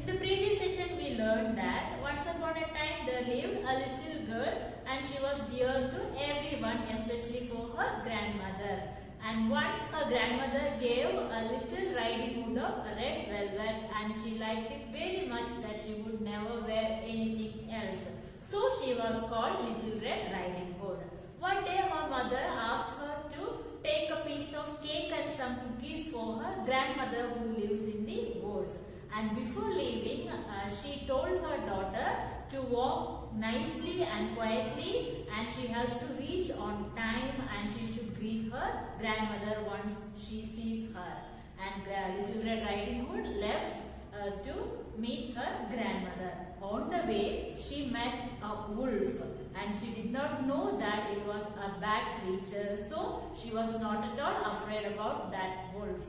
In the previous session we learned that once upon a time there lived a little girl and she was dear to everyone, especially for her grandmother. And once her grandmother gave a little riding hood of red velvet and she liked it very much that she would never wear anything else. So she was called Little Red Riding Hood. One day her mother asked her to take a piece of cake and some cookies for her grandmother who lives in the woods. And before leaving, she told her daughter to walk nicely and quietly and she has to reach on time and she should greet her grandmother once she sees her. And Little Red Riding Hood left to meet her grandmother. On the way, she met a wolf and she did not know that it was a bad creature, so she was not at all afraid about that wolf.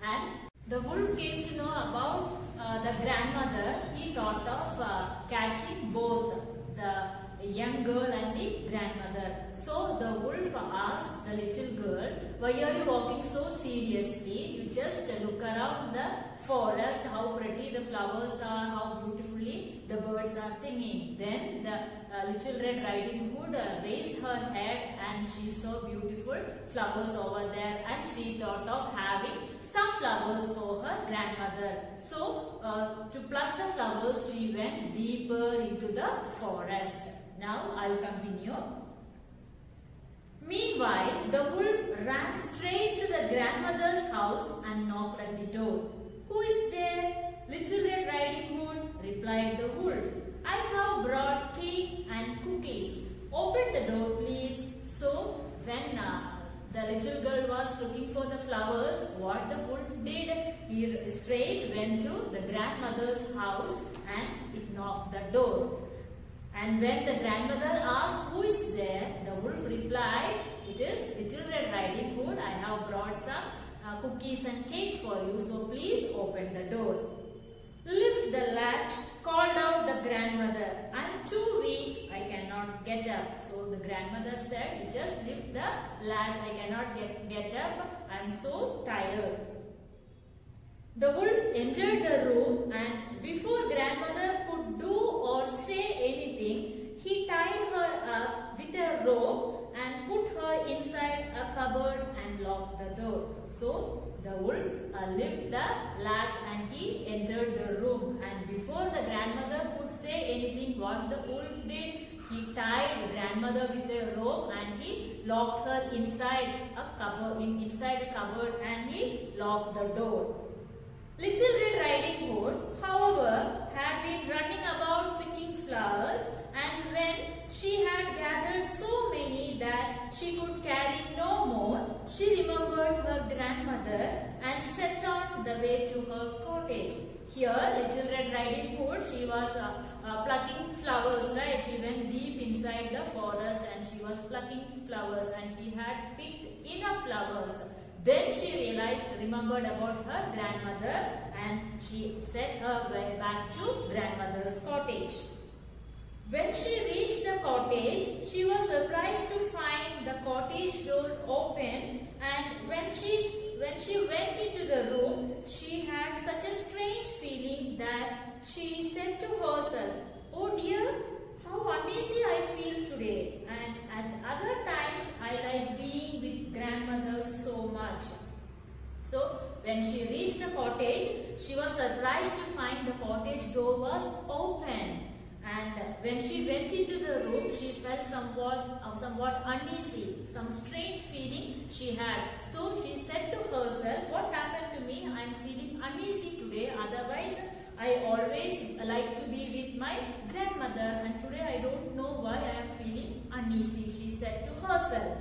And the wolf came to know about the grandmother. He thought of catching both the young girl and the grandmother. So the wolf asked the little girl, "Why are you walking so seriously? You just look around the forest, how pretty the flowers are, how beautifully the birds are singing." Then the Little Red Riding Hood raised her head and she saw beautiful flowers over there and she thought of having some flowers for her grandmother. So to pluck the flowers she went deeper into the forest. Now I will continue. Meanwhile, the wolf ran straight to the grandmother's house and knocked at the door. "Who is there?" "Little Red Riding Hood," replied the wolf. "I have brought cake and cookies. Open the door, please." So when the little girl was looking for the flowers, what the wolf did? He straight went to the grandmother's house and it knocked the door. And when the grandmother asked who is there, the wolf replied, "It is Little Red Riding Hood. I have brought some cookies and cake for you, so please open the door." "Lift the latch," called out the grandmother. "I'm too weak. I cannot get up." So the grandmother said, "Just lift the latch. I cannot get up. I'm so tired." The wolf entered the room and before grandmother could do or say anything, he tied her up with a rope and put her inside a cupboard and locked the door. So the wolf lifted the latch and he entered the room, and before the grandmother could say anything, what the wolf did? He tied the grandmother with a rope and he locked her inside a cupboard and he locked the door. Little Red Riding Hood, however, had been running about picking flowers, and when she had gathered so many that she could carry no more, she remembered her grandmother and set on the way to her cottage. Here, Little Red Riding Hood, she was plucking flowers, right? She went deep inside the forest and she was plucking flowers and she had picked enough flowers. Then she remembered about her grandmother and she set her way back to grandmother's cottage. When she reached the cottage, she was surprised to find the cottage door open, and when she went into the room, she had such a strange feeling that she said to herself, "Oh dear, how uneasy I feel today, and at other times I like being with grandmother so much." So when she reached the cottage, she was surprised to find the cottage door was open. And when she went into the room, she felt somewhat uneasy, some strange feeling she had. So she said to herself, "What happened to me? I am feeling uneasy today. Otherwise, I always like to be with my grandmother, and today I don't know why I am feeling uneasy," she said to herself.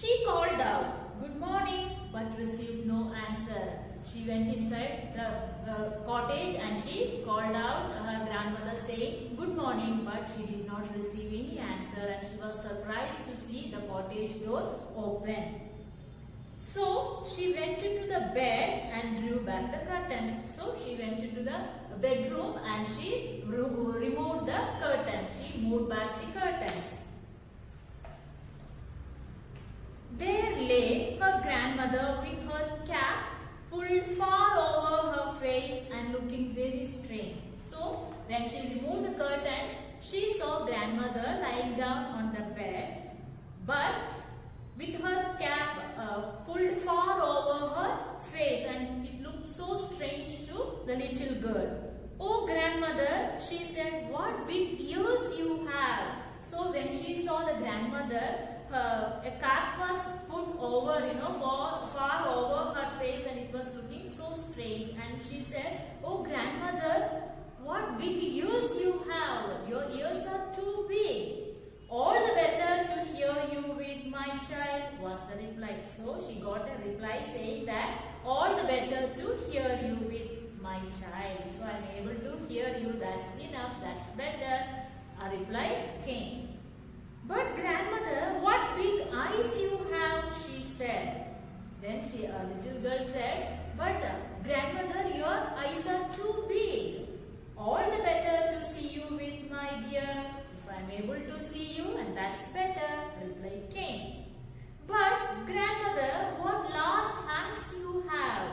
She called out, "Good morning," but received no answer. She went inside the cottage and she called out her grandmother saying, "Good morning," but she did not receive any answer and she was surprised to see the cottage door open. So she went into the bed and drew back the curtains. So she went into the bedroom and she removed the curtains. She moved back the curtains. There lay her grandmother with her cap pulled far over her face and looking very strange. So when she removed the curtains, she saw grandmother lying down on the bed, but with her cap pulled far over her face, and it looked so strange to the little girl. "Oh grandmother," she said, "what big ears you have." So when she saw the grandmother, a cap was put over, far over her face, and it was looking so strange. And she said, "Oh grandmother, what big ears you have. Your ears are too big." "All the better to hear you with, my child," was the reply. So she got a reply saying that, "All the better to hear you with, my child. So I am able to hear you, that's enough, that's better." A reply came. "But grandmother, what big eyes you have," she said. Then a little girl said, "But grandmother, your eyes are too big." "All the better to see you with, my dear. If I am able to see you, and that's better," reply came. "But grandmother, what large hands you have.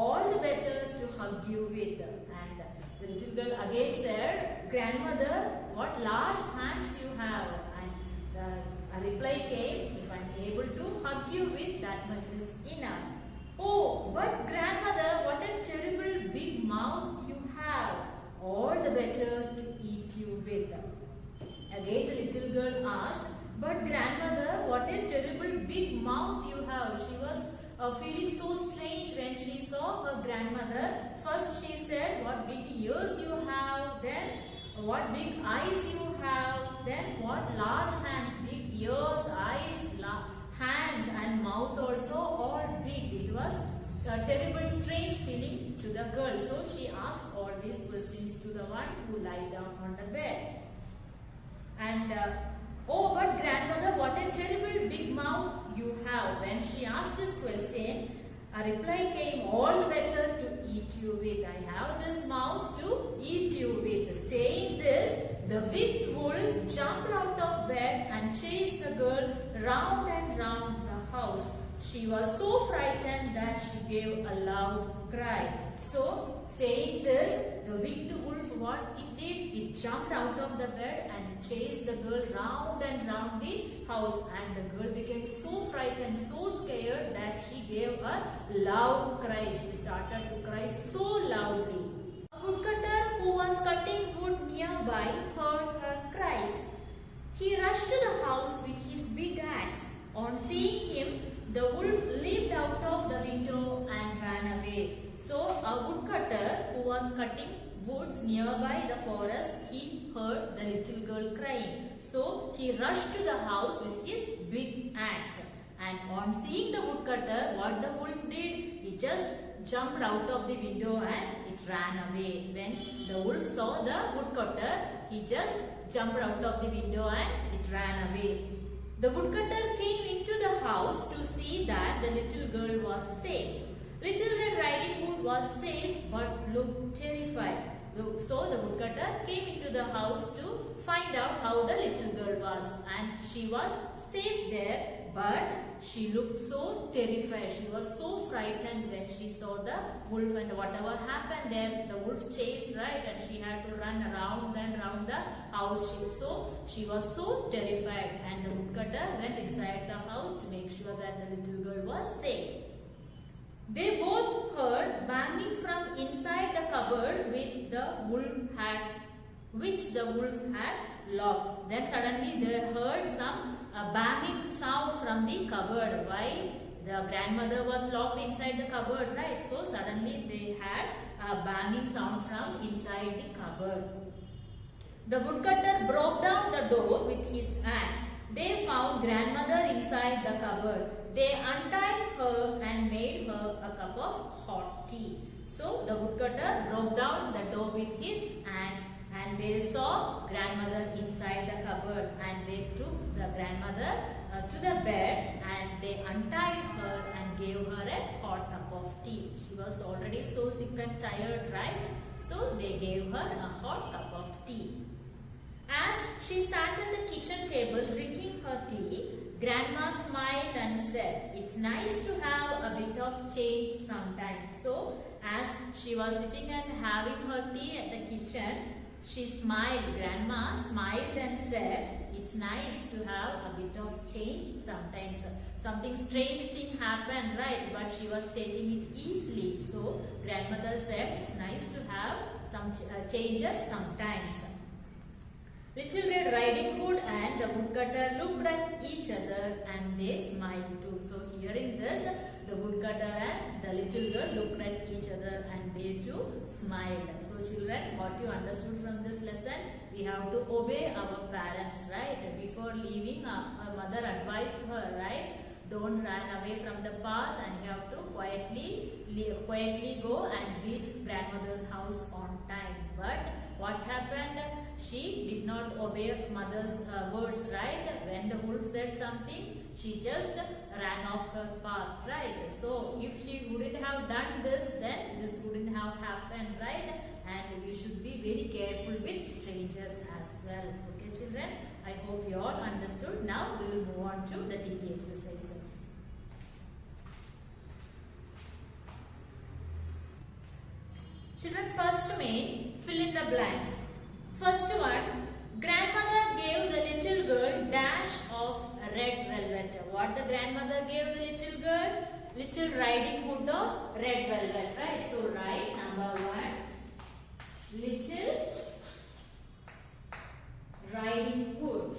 All the better to hug you with." And the little girl again said, "Grandmother, what large hands you have." And a reply came, "If I am able to hug you with, that much is enough." "Oh, but grandmother, what a terrible big mouth you have. All the better to eat you with." Again the little girl asked, "But grandmother, what a terrible big mouth you have." She was feeling so strange when she saw her grandmother. First she said, "What big ears you have," then "What big eyes you have," then "What large hands." Big ears, eyes, hands and mouth also all big. It was a terrible strange feeling to the girl. So she asked all these questions to the one who lay down on the bed. And "Oh, but grandmother, what a terrible big mouth you have." When she asked this question, a reply came, "All the better to eat you with. I have this mouth to eat you with." Saying this, the big wolf jumped out of bed and chased the girl round and round the house. She was so frightened that she gave a loud cry. So, saying this, the wicked wolf, what it did, it jumped out of the bed and chased the girl round and round the house. And the girl became so frightened, so scared that she gave a loud cry. She started to cry so loudly. A woodcutter who was cutting wood nearby heard her cries. He rushed to the house with his big axe. On seeing him, the wolf leaped out of the window and ran away. So a woodcutter who was cutting woods nearby the forest, he heard the little girl crying. So he rushed to the house with his big axe. And on seeing the woodcutter, what the wolf did, he just jumped out of the window and it ran away. When the wolf saw the woodcutter, he just jumped out of the window and it ran away. The woodcutter came into the house to see that the little girl was safe. Little Red Riding Hood was safe but looked terrified. So the woodcutter came into the house to find out how the little girl was, and she was safe there, but she looked so terrified. She was so frightened when she saw the wolf, and whatever happened there, the wolf chased, right, and she had to run around and around the house. So she was so terrified, and the woodcutter went inside the house to make sure that the little girl was safe. They both heard banging from inside the cupboard which the wolf had locked. Then suddenly they heard some banging sound from the cupboard. Why? The grandmother was locked inside the cupboard, right? So suddenly they had a banging sound from inside the cupboard. The woodcutter broke down the door with his axe. They found grandmother inside the cupboard. They untied her and made her a cup of hot tea. So the woodcutter broke down the door with his axe, and they saw grandmother inside the cupboard, and they took the grandmother to the bed, and they untied her and gave her a hot cup of tea. She was already so sick and tired, right? So they gave her a hot cup of tea. As she sat at the kitchen table drinking her tea, Grandma smiled and said, "It's nice to have a bit of change sometimes." So, as she was sitting and having her tea at the kitchen, she smiled. Grandma smiled and said, "It's nice to have a bit of change sometimes." Something strange thing happened, right? But she was taking it easily. So, grandmother said, "It's nice to have some changes sometimes." Little Red Riding Hood and the woodcutter looked at each other and they smiled too. So hearing this, the woodcutter and the little girl looked at each other and they too smiled. So children, what you understood from this lesson? We have to obey our parents, right? Before leaving, our mother advised her, right? Don't run away from the path and you have to quietly go and reach grandmother's house on time. But what happened? She did not obey mother's words, right? When the wolf said something, she just ran off her path, right? So if she wouldn't have done this, then this wouldn't have happened, right? And you should be very careful with strangers as well. Okay, children? I hope you all understood. Now we will move on to the TV exercises. Children, first main, fill in the blanks. First one, grandmother gave the little girl dash of red velvet. What the grandmother gave the little girl? Little riding hood of red velvet, right? So write number 1, little riding hood.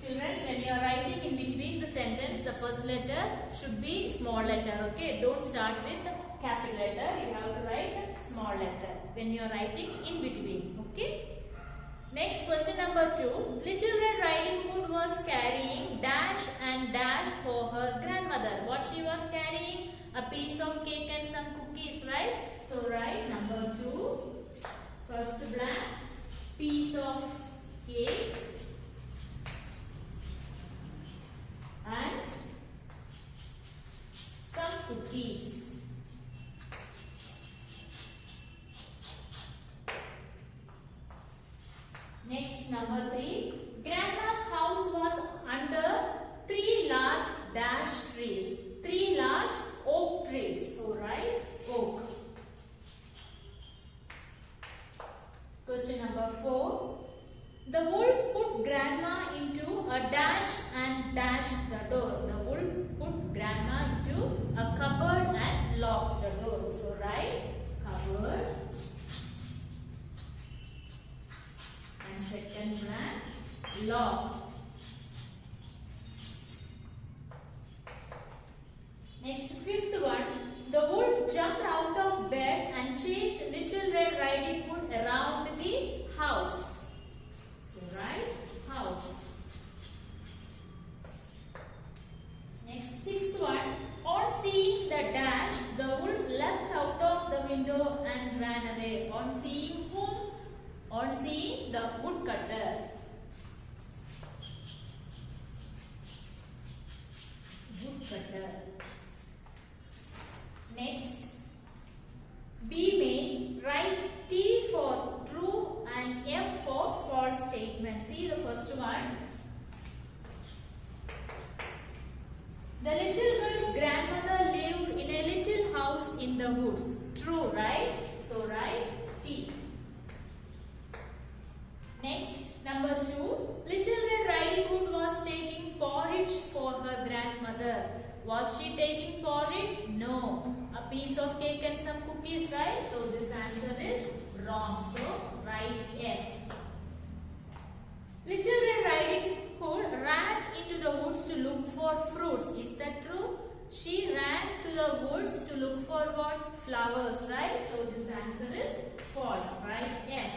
Children, when you are writing in between the sentence, the first letter should be small letter, okay? Don't start with capital letter. You have to write small letter when you are writing in between, okay? Next, question number 2. Little Red Riding Hood was carrying dash and dash for her grandmother. What she was carrying? A piece of cake and some cookies, right? So write number 2. First blank, piece of cake and some cookies. Next, number 3. Grandma's house was under 3 large dash trees. 3 large oak trees. So write oak. Question number 4. The wolf put grandma into a dash and dashed the door. The wolf put grandma into a cupboard and locked the door. So write cupboard. And second blank, lock. Next, fifth one. The wolf jumped out of bed and chased Little Red Riding Hood around the house. So write house. Next, sixth one. On seeing the dash, the wolf leapt out of the window and ran away. On seeing whom? On seeing the woodcutter. Woodcutter. Next, B main, write T for true and F for false statement. See the first one. The little girl's grandmother lived in a little house in the woods. True, right? So write T. Next, number 2. Little Red Riding Hood was taking porridge for her grandmother. Was she taking porridge? No. A piece of cake and some cookies, right? So this answer is wrong. So write F. Little Red Riding Hood ran into the woods to look for fruits. Is that true? She ran to the woods to look for what? Flowers, right? So this answer is false. Write F.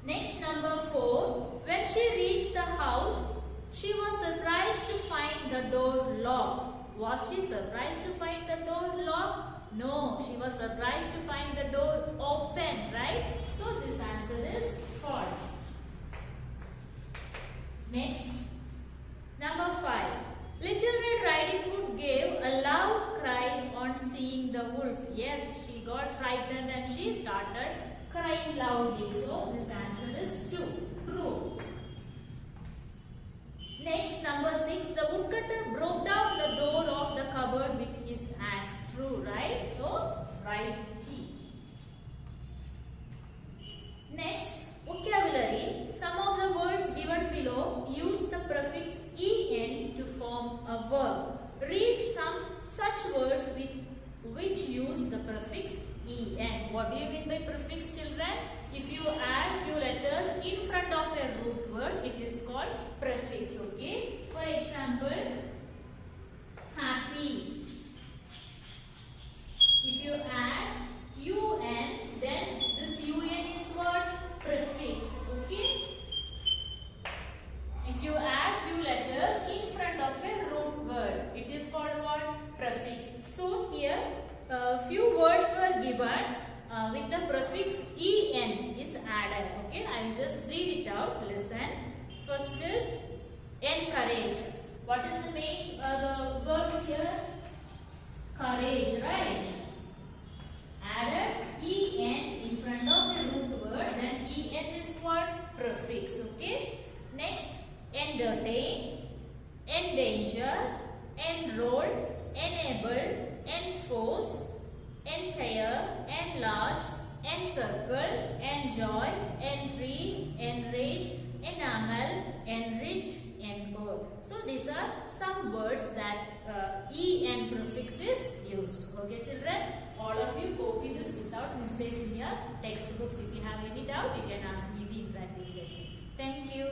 Next, number 4. When she reached the house, she was surprised to find the door locked. Was she surprised to find the door locked? No, she was surprised to find the door open, right? So this answer is false. Next, number 5. Little Red Riding Hood gave a loud cry on seeing the wolf. Yes, she got frightened and she started crying loudly. So this answer is 2. True. Next, number 6. The woodcutter broke down the door of the cupboard with his axe. True, right? So, right T. Next, vocabulary. Some of the words given below use the prefix en to form a verb. Read some such words which use the prefix en. What do you mean by prefix, children? If you add few letters in front of a root word, it is called prefix. Okay. For example, happy. If you add un, then this un is what? Prefix. Okay. If you add few letters in front of a root word, it is called what? Prefix. So here, few words were given with the prefix en is added. Okay, I will just read it out. Listen. First is encourage. What is the main the verb here? Courage, right? Added en in front of the root word, then en is what? Prefix. Okay. Next, entertain, endanger, enroll, enable, enforce, entire, enlarge, encircle, enjoy, entry, enrage, enamel, enrich, encode. So these are some words that en prefix is used. Okay, children, all of you copy this without mistakes in your textbooks. If you have any doubt, you can ask me in the interactive session. Thank you.